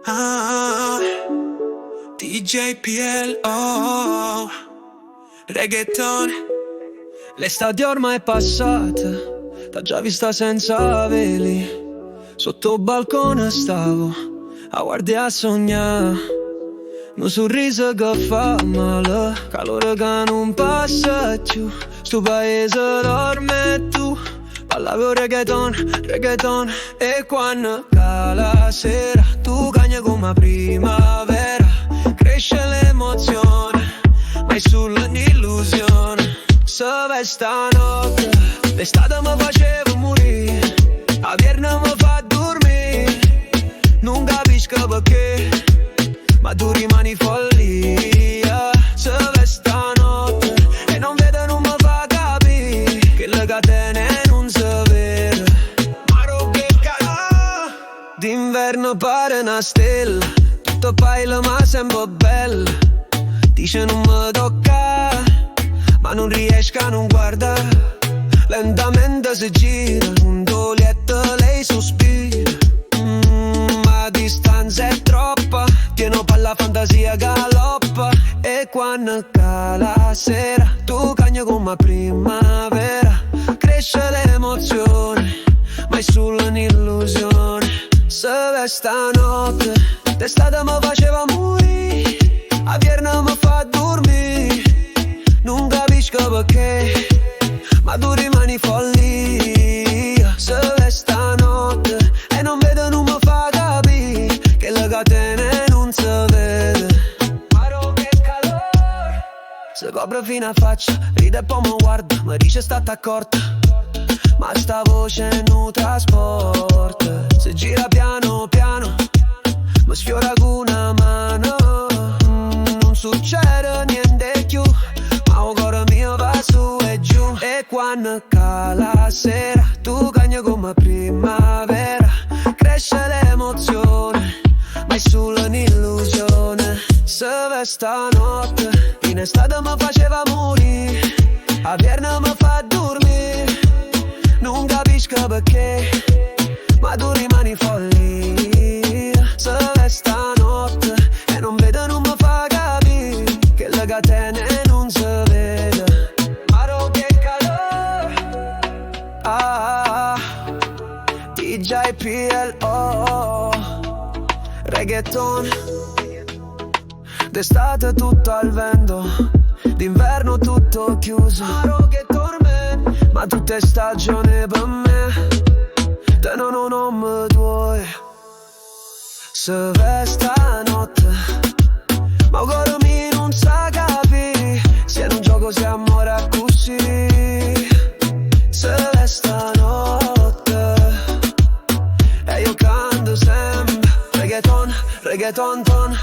Ah, DJ PLO, reggaeton. L'estate ormai è passata, t'ha già vista senza veli. Sotto balcone stavo a guardare a sognare. Un sorriso che fa male, calore che non passa più. Sto paese dorme e tu parlavo reggaeton. E quando cala la sera tu cagni come primavera. Cresce l'emozione, ma è solo un'illusione. Se vai stanotte, l'estate mi faceva morire, a viernes mi fa dormire. Non capisco perché, ma tu rimani follia. Se vai stanotte e non vedo, non mi fa capire che le catene non si vede. Ma che calore, d'inverno pare una stella, tutto paila ma sembra bella. Dice non mi tocca, ma non riesco a non guardare. Lentamente si gira, un letto lei sospira. Ma distanza è troppa, pieno per la fantasia galoppa. E quando cala la sera tu cagni come primavera. Cresce l'emozione, ma è solo un'illusione. Se vai stanotte, d'estate mi faceva morire, a viernes mi fa dormire. Non capisco perché, ma tu rimani follia. Se vai stanotte e non vedo, non mi fa capire che le catene non si vede. Ma che calore, si copre fino a faccia, ride e poi mi guarda, mi dice state accorta, ma sta voce non trasporta. Si gira piano piano, mi sfiora con una mano. Non succede niente più, ma il cuore mio va su e giù. E quando cala la sera tu cagni come primavera. Cresce l'emozione, ma è solo un'illusione. Se vai stanotte, in estate mi faceva morire, a viernes mi fa dormire. Non capisco perché, ma tu rimani follia. Se vai stanotte e non vedo, non mi fa capire che le catene non si vede. Ma che calore, DJ PLO, reggaeton. D'estate tutto al vento, d'inverno tutto chiuso. Che tormento, ma tutte stagioni per me, te non mi duoi. Se vai stanotte, ma il cuore mio non sa capire se non gioco, se amore così. Se vai stanotte e io canto sempre reggaeton, reggaeton, ton.